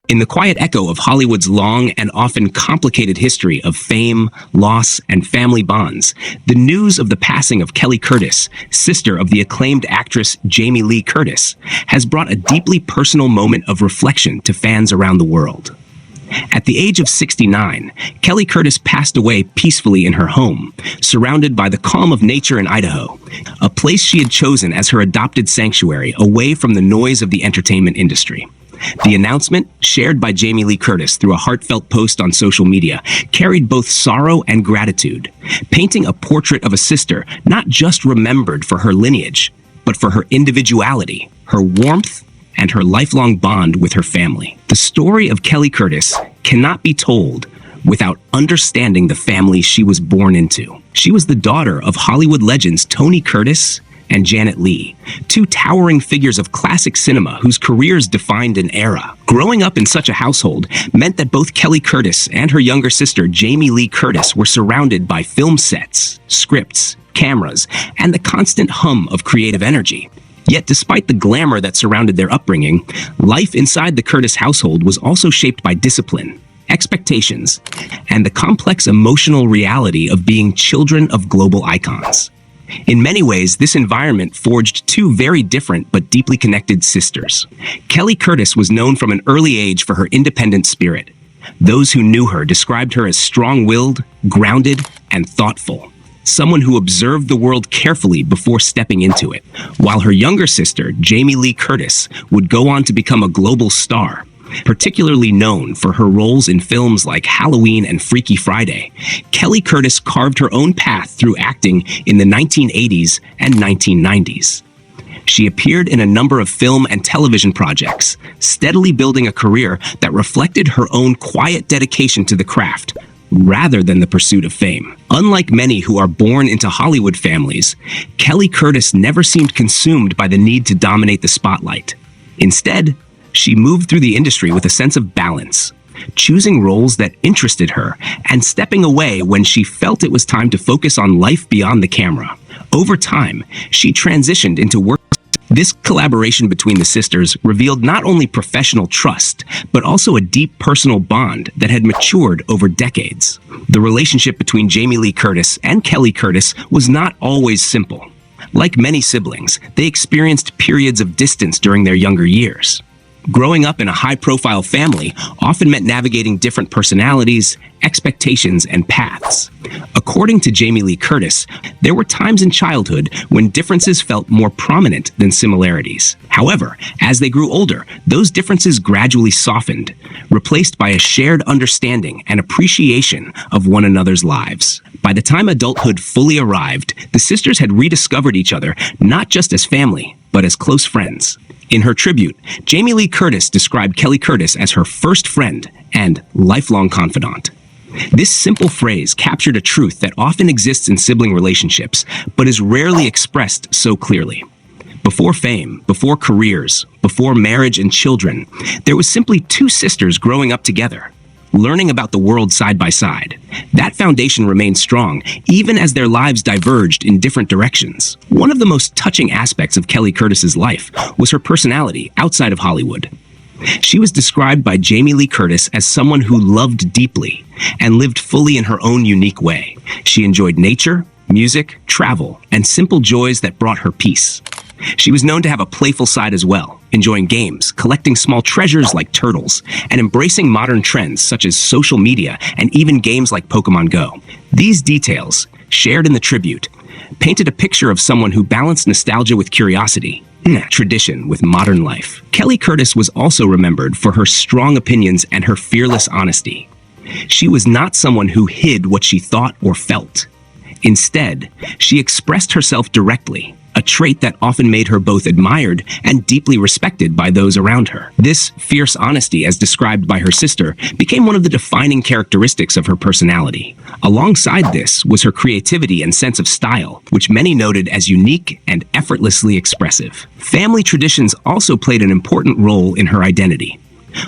In the quiet echo of Hollywood's long and often complicated history of fame, loss, and family bonds, the news of the passing of Kelly Curtis, sister of the acclaimed actress Jamie Lee Curtis, has brought a deeply personal moment of reflection to fans around the world. At the age of 69, Kelly Curtis passed away peacefully in her home, surrounded by the calm of nature in Idaho, a place she had chosen as her adopted sanctuary away from the noise of the entertainment industry. The announcement, shared by Jamie Lee Curtis through a heartfelt post on social media, carried both sorrow and gratitude, painting a portrait of a sister not just remembered for her lineage, but for her individuality, her warmth, and her lifelong bond with her family. The story of Kelly Curtis cannot be told without understanding the family she was born into. She was the daughter of Hollywood legends Tony Curtis and Janet Leigh, two towering figures of classic cinema whose careers defined an era. Growing up in such a household meant that both Kelly Curtis and her younger sister Jamie Lee Curtis were surrounded by film sets, scripts, cameras, and the constant hum of creative energy. Yet despite the glamour that surrounded their upbringing, life inside the Curtis household was also shaped by discipline, expectations, and the complex emotional reality of being children of global icons. In many ways, this environment forged two very different but deeply connected sisters. Kelly Curtis was known from an early age for her independent spirit. Those who knew her described her as strong-willed, grounded, and thoughtful, someone who observed the world carefully before stepping into it. While her younger sister, Jamie Lee Curtis, would go on to become a global star, particularly known for her roles in films like Halloween and Freaky Friday, Kelly Curtis carved her own path through acting in the 1980s and 1990s. She appeared in a number of film and television projects, steadily building a career that reflected her own quiet dedication to the craft, rather than the pursuit of fame. Unlike many who are born into Hollywood families, Kelly Curtis never seemed consumed by the need to dominate the spotlight. Instead, she moved through the industry with a sense of balance, choosing roles that interested her and stepping away when she felt it was time to focus on life beyond the camera. Over time, she transitioned into work. This collaboration between the sisters revealed not only professional trust, but also a deep personal bond that had matured over decades. The relationship between Jamie Lee Curtis and Kelly Curtis was not always simple. Like many siblings, they experienced periods of distance during their younger years. Growing up in a high-profile family often meant navigating different personalities, expectations, and paths. According to Jamie Lee Curtis, there were times in childhood when differences felt more prominent than similarities. However, as they grew older, those differences gradually softened, replaced by a shared understanding and appreciation of one another's lives. By the time adulthood fully arrived, the sisters had rediscovered each other not just as family, but as close friends. In her tribute, Jamie Lee Curtis described Kelly Curtis as her first friend and lifelong confidant. This simple phrase captured a truth that often exists in sibling relationships, but is rarely expressed so clearly. Before fame, before careers, before marriage and children, there was simply two sisters growing up together, learning about the world side by side. That foundation remained strong, even as their lives diverged in different directions. One of the most touching aspects of Kelly Curtis's life was her personality outside of Hollywood. She was described by Jamie Lee Curtis as someone who loved deeply and lived fully in her own unique way. She enjoyed nature, music, travel, and simple joys that brought her peace. She was known to have a playful side as well, enjoying games, collecting small treasures like turtles, and embracing modern trends such as social media and even games like Pokemon Go. These details, shared in the tribute, painted a picture of someone who balanced nostalgia with curiosity, tradition with modern life. Kelly Curtis was also remembered for her strong opinions and her fearless honesty. She was not someone who hid what she thought or felt. Instead, she expressed herself directly, a trait that often made her both admired and deeply respected by those around her. This fierce honesty, as described by her sister, became one of the defining characteristics of her personality. Alongside this was her creativity and sense of style, which many noted as unique and effortlessly expressive. Family traditions also played an important role in her identity.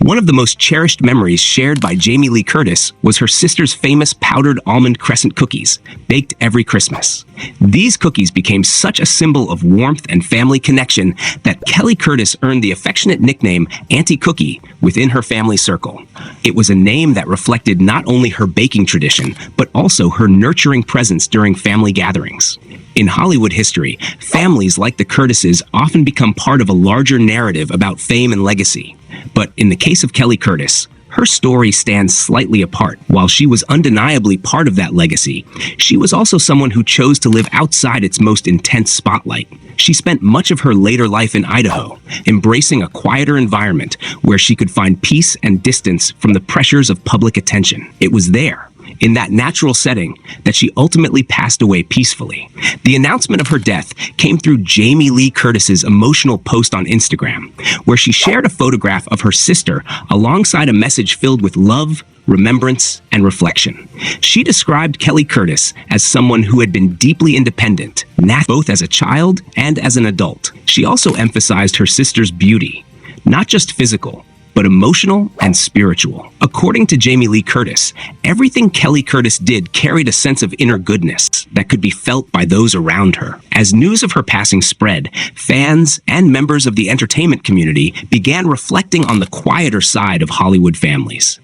One of the most cherished memories shared by Jamie Lee Curtis was her sister's famous powdered almond crescent cookies, baked every Christmas. These cookies became such a symbol of warmth and family connection that Kelly Curtis earned the affectionate nickname Auntie Cookie within her family circle. It was a name that reflected not only her baking tradition, but also her nurturing presence during family gatherings. In Hollywood history, families like the Curtises often become part of a larger narrative about fame and legacy. But in the case of Kelly Curtis, her story stands slightly apart. While she was undeniably part of that legacy, she was also someone who chose to live outside its most intense spotlight. She spent much of her later life in Idaho, embracing a quieter environment where she could find peace and distance from the pressures of public attention. It was there, in that natural setting, that she ultimately passed away peacefully. The announcement of her death came through Jamie Lee Curtis's emotional post on Instagram, where she shared a photograph of her sister alongside a message filled with love, remembrance, and reflection. She described Kelly Curtis as someone who had been deeply independent, both as a child and as an adult. She also emphasized her sister's beauty, not just physical, but emotional and spiritual. According to Jamie Lee Curtis, everything Kelly Curtis did carried a sense of inner goodness that could be felt by those around her. As news of her passing spread, fans and members of the entertainment community began reflecting on the quieter side of Hollywood families.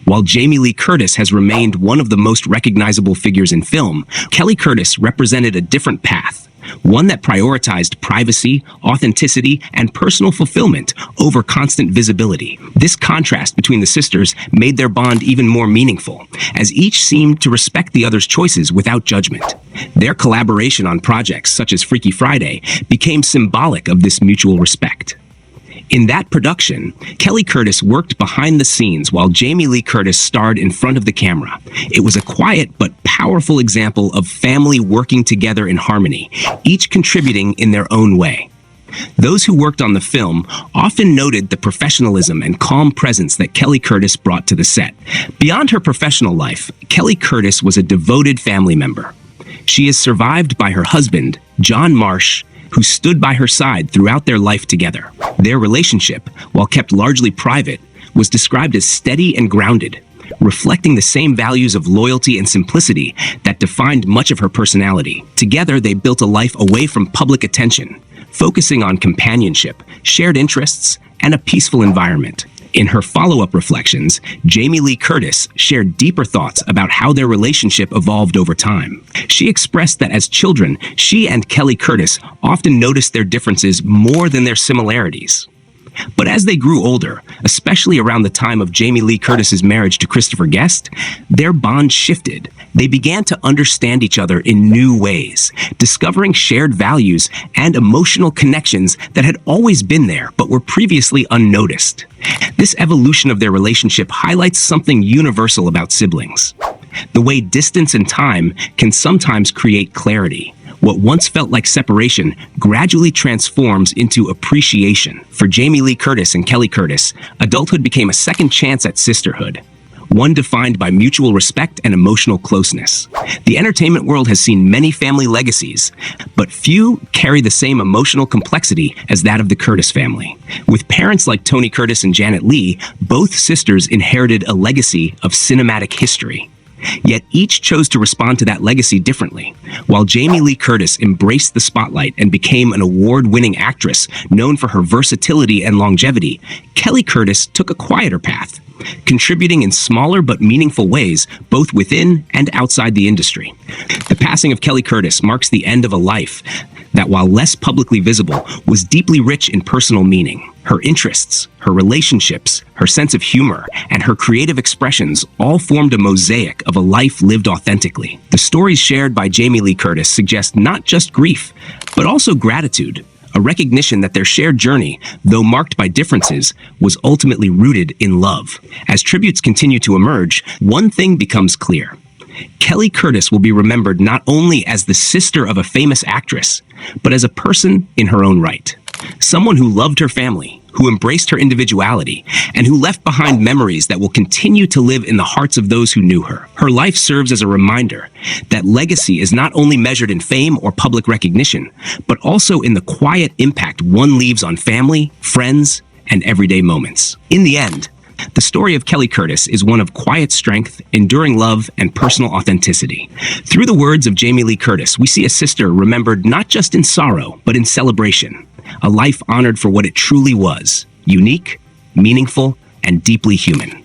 While Jamie Lee Curtis has remained one of the most recognizable figures in film, Kelly Curtis represented a different path. One that prioritized privacy, authenticity, and personal fulfillment over constant visibility. This contrast between the sisters made their bond even more meaningful, as each seemed to respect the other's choices without judgment. Their collaboration on projects such as Freaky Friday became symbolic of this mutual respect. In that production, Kelly Curtis worked behind the scenes while Jamie Lee Curtis starred in front of the camera. It was a quiet but powerful example of family working together in harmony, each contributing in their own way. Those who worked on the film often noted the professionalism and calm presence that Kelly Curtis brought to the set. Beyond her professional life, Kelly Curtis was a devoted family member. She is survived by her husband, John Marsh, who stood by her side throughout their life together. Their relationship, while kept largely private, was described as steady and grounded, reflecting the same values of loyalty and simplicity that defined much of her personality. Together, they built a life away from public attention, focusing on companionship, shared interests, and a peaceful environment. In her follow-up reflections, Jamie Lee Curtis shared deeper thoughts about how their relationship evolved over time. She expressed that as children, she and Kelly Curtis often noticed their differences more than their similarities. But as they grew older, especially around the time of Jamie Lee Curtis's marriage to Christopher Guest, their bond shifted. They began to understand each other in new ways, discovering shared values and emotional connections that had always been there but were previously unnoticed. This evolution of their relationship highlights something universal about siblings: the way distance and time can sometimes create clarity. What once felt like separation gradually transforms into appreciation. For Jamie Lee Curtis and Kelly Curtis, adulthood became a second chance at sisterhood, one defined by mutual respect and emotional closeness. The entertainment world has seen many family legacies, but few carry the same emotional complexity as that of the Curtis family. With parents like Tony Curtis and Janet Leigh, both sisters inherited a legacy of cinematic history. Yet each chose to respond to that legacy differently. While Jamie Lee Curtis embraced the spotlight and became an award-winning actress known for her versatility and longevity, Kelly Curtis took a quieter path, contributing in smaller but meaningful ways both within and outside the industry. The passing of Kelly Curtis marks the end of a life that, while less publicly visible, was deeply rich in personal meaning. Her interests, her relationships, her sense of humor, and her creative expressions all formed a mosaic of a life lived authentically. The stories shared by Jamie Lee Curtis suggest not just grief, but also gratitude, a recognition that their shared journey, though marked by differences, was ultimately rooted in love. As tributes continue to emerge, one thing becomes clear: Kelly Curtis will be remembered not only as the sister of a famous actress, but as a person in her own right. Someone who loved her family, who embraced her individuality, and who left behind memories that will continue to live in the hearts of those who knew her. Her life serves as a reminder that legacy is not only measured in fame or public recognition, but also in the quiet impact one leaves on family, friends, and everyday moments. In the end, the story of Kelly Curtis is one of quiet strength, enduring love, and personal authenticity. Through the words of Jamie Lee Curtis, we see a sister remembered not just in sorrow, but in celebration. A life honored for what it truly was: unique, meaningful, and deeply human.